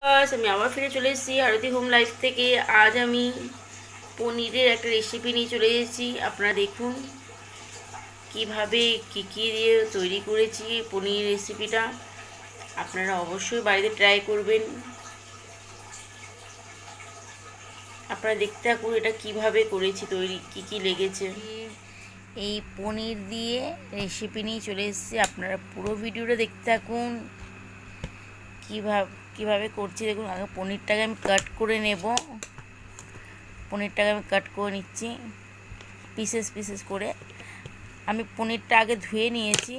আমি আবার ফিরে চলে এসেছি আরতি হোম লাইফ থেকে। আজ আমি পনিরের একটা রেসিপি নিয়ে চলে এসেছি। আপনারা দেখুন কিভাবে কী দিয়ে তৈরি করেছি পনির রেসিপিটা। আপনারা অবশ্যই বাড়িতে ট্রাই করবেন। আপনারা দেখতে থাকুন এটা কিভাবে করেছি তৈরি, কি লেগেছে। এই পনির দিয়ে রেসিপি নিয়ে চলে এসেছি, আপনারা পুরো ভিডিওটা দেখতে থাকুন। কিভাবে করছি দেখুন। আগে পনিরটাকে আমি কাট করে নেব। পনিরটাকে আমি কাট করে নিচ্ছি পিসেস করে। আমি পনিরটা আগে ধুয়ে নিয়েছি।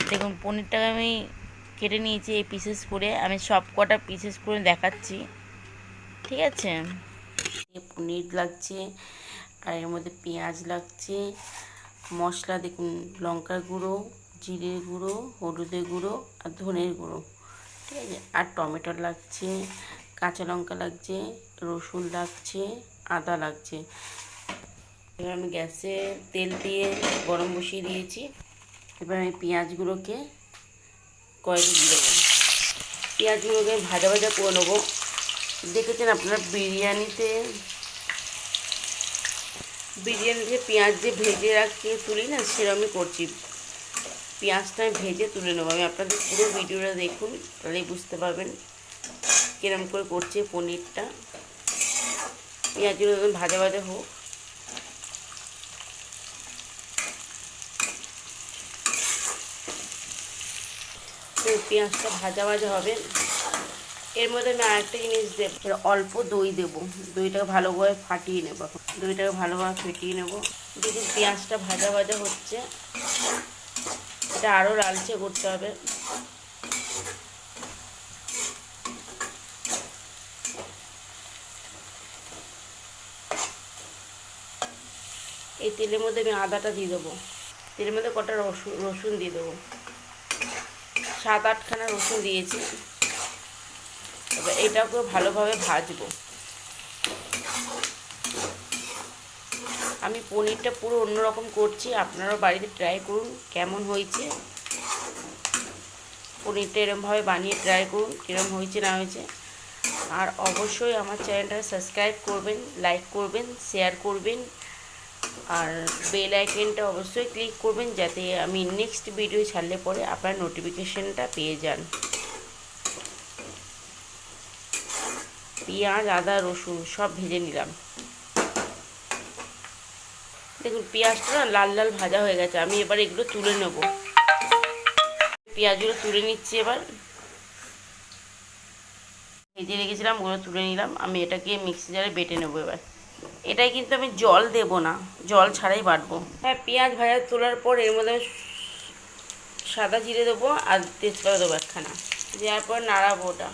দেখুন পনিরটাকে আমি কেটে নিয়েছি এই পিসেস করে। আমি সব কটা পিসেস করে দেখাচ্ছি, ঠিক আছে। পনির লাগছে, আর এর মধ্যে পেঁয়াজ লাগছে, মশলা দেখুন লঙ্কার গুঁড়ো, জিরের গুঁড়ো, হলুদের গুঁড়ো আর ধনের গুঁড়ো, ঠিক আছে। আর টমেটো লাগছে, কাঁচা লঙ্কা লাগছে, রসুন লাগছে, আদা লাগছে। এবার আমি গ্যাসে তেল দিয়ে গরম বসিয়ে দিয়েছি। এবার আমি পেঁয়াজগুলোকে কয়েকটা দিয়ে দেবো। পেঁয়াজগুলোকে ভাজা করে নেবো। দেখেছেন আপনারা বিরিয়ানিতে পেঁয়াজ যে ভেজে রাখিয়ে তুলি না, সেরকমই করছি। পেঁয়াজটা আমি ভেজে তুলে নেবো। আমি আপনাদের পুরো ভিডিওটা দেখুন, তাহলেই বুঝতে পারবেন কিরম করে করছে পনিরটা। পেঁয়াজগুলো ভাজা হোক। পেঁয়াজটা ভাজা হবে। এর মধ্যে আমি আরেকটা জিনিস দেবো, অল্প দই দেবো। দইটাকে ভালোভাবে ফাটিয়ে নেবো। যদি পেঁয়াজটা ভাজা হচ্ছে, এটা আরও লালচে করতে হবে। এই তেলের মধ্যে আমি আদাটা দিয়ে দেবো। তেলের মধ্যে কটা রসুন দিয়ে দেবো। 7-8খানা রসুন দিয়েছি। এবার এটাকে ভালোভাবে ভাজবো। আমি পনিরটা পুরো অন্যরকম করছি, আপনারাও বাড়িতে ট্রাই করুন কেমন হয়েছে। পনিরটা এরমভাবে বানিয়ে ট্রাই করুন কীরকম হয়েছে না হয়েছে। আর অবশ্যই আমার চ্যানেলটা সাবস্ক্রাইব করবেন, লাইক করবেন, শেয়ার করবেন, আর বেল আইকনটা অবশ্যই ক্লিক করবেন, যাতে আমি নেক্সট ভিডিও ছাড়লে পরে আপনার নোটিফিকেশানটা পেয়ে যান। পেঁয়াজ, আদা, রসুন সব ভেজে নিলাম। দেখুন পেঁয়াজটা লাল লাল ভাজা হয়ে গেছে। আমি এবার এগুলো তুলে নেব। পেঁয়াজগুলো তুলে নিচ্ছি। এবার ভেজে রেখেছিলাম, ওগুলো তুলে নিলাম। আমি এটাকে মিক্সি জারে বেটে নেবো। এবার এটাই কিন্তু আমি জল দেব না, জল ছাড়াই বাটবো। হ্যাঁ, পেঁয়াজ ভাজা তোলার পর এর মধ্যে আমি সাদা জিরে দেবো আর তেজপাতা দেবো একখানা। দেওয়ার পর নাড়াবো ওটা।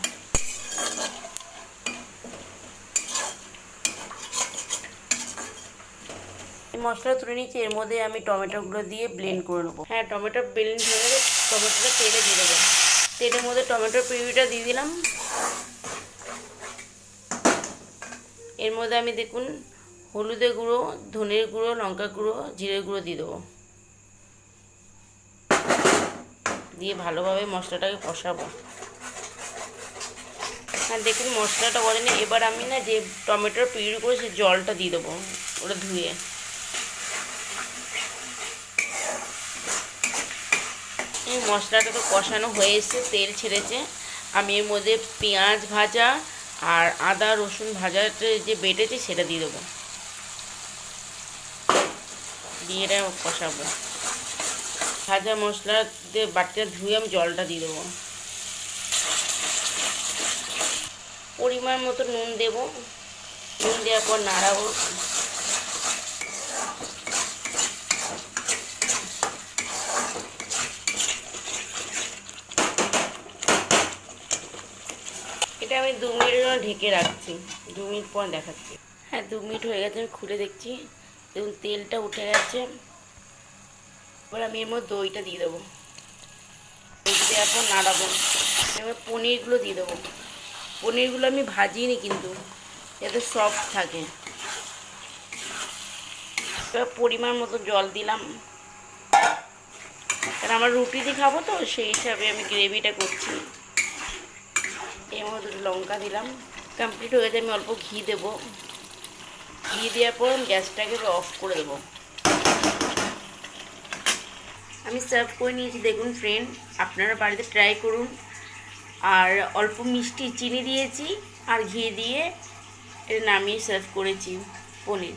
মশলা তুলে নিচ্ছি। এর মধ্যে আমি টমেটোগুলো দিয়ে ব্লেন্ড করে নেবো। হ্যাঁ, টমেটো ব্লেন্ড হয়ে গেলে টমেটোটা তেলে দিয়ে দেবো। তেলের মধ্যে টমেটোর পিউরিটা দিয়ে দিলাম। এর মধ্যে আমি দেখুন হলুদের গুঁড়ো, ধনের গুঁড়ো, লঙ্কার গুঁড়ো, জিরের গুঁড়ো দিয়ে দেবো। দিয়ে ভালোভাবে মশলাটাকে কষাবো। হ্যাঁ দেখুন মশলাটা করেনি। এবার আমি না যে টমেটোর পিউরি করে সে জলটা দিয়ে দেবো, ওটা ধুয়ে। এই মশলাটা তো কষানো হয়ে এসছে, তেল ছেড়েছে। আমি এর মধ্যে পেঁয়াজ ভাজা আর আদা রসুন ভাজাটা যে বেটেছে সেটা দিয়ে দেবো। দিয়ে এটা কষাবো। ভাজা মশলা দিয়ে বাটিটা ধুয়ে আমি জলটা দিয়ে দেবো। পরিমাণ মতো নুন দেবো। নুন দেওয়ার পর নাড়াবো। এটা আমি 2 মিনিটের জন্য ঢেকে রাখছি। 2 মিনিট পর দেখাচ্ছি। হ্যাঁ 2 মিনিট হয়ে গেছে, আমি খুলে দেখছি। দেখুন তেলটা উঠে গেছে। এবার আমি এর মধ্যে দইটা দিয়ে দেবো। দেওয়ার পর নাড়াবো। এবার পনিরগুলো দিয়ে দেবো। পনিরগুলো আমি ভাজিনি কিন্তু, যাতে সফট থাকে। এবার পরিমাণ মতো জল দিলাম, কারণ আমার রুটি দিয়ে খাবো তো, সেই হিসাবে আমি গ্রেভিটা করছি। এর মধ্যে লঙ্কা দিলাম। কমপ্লিট হয়ে গেছে, আমি অল্প ঘি দেবো। ঘি দেওয়ার পর গ্যাসটাকে অফ করে দেবো। আমি সার্ভ করে নিয়েছি, দেখুন ফ্রেন্ড, আপনারা বাড়িতে ট্রাই করুন। আর অল্প মিষ্টি চিনি দিয়েছি আর ঘি দিয়ে এটা নামিয়ে সার্ভ করেছি পনির।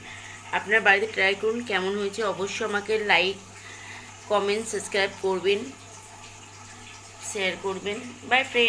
আপনারা বাড়িতে ট্রাই করুন, কেমন হয়েছে অবশ্যই আমাকে লাইক, কমেন্ট, সাবস্ক্রাইব করবেন, শেয়ার করবেন। By friend.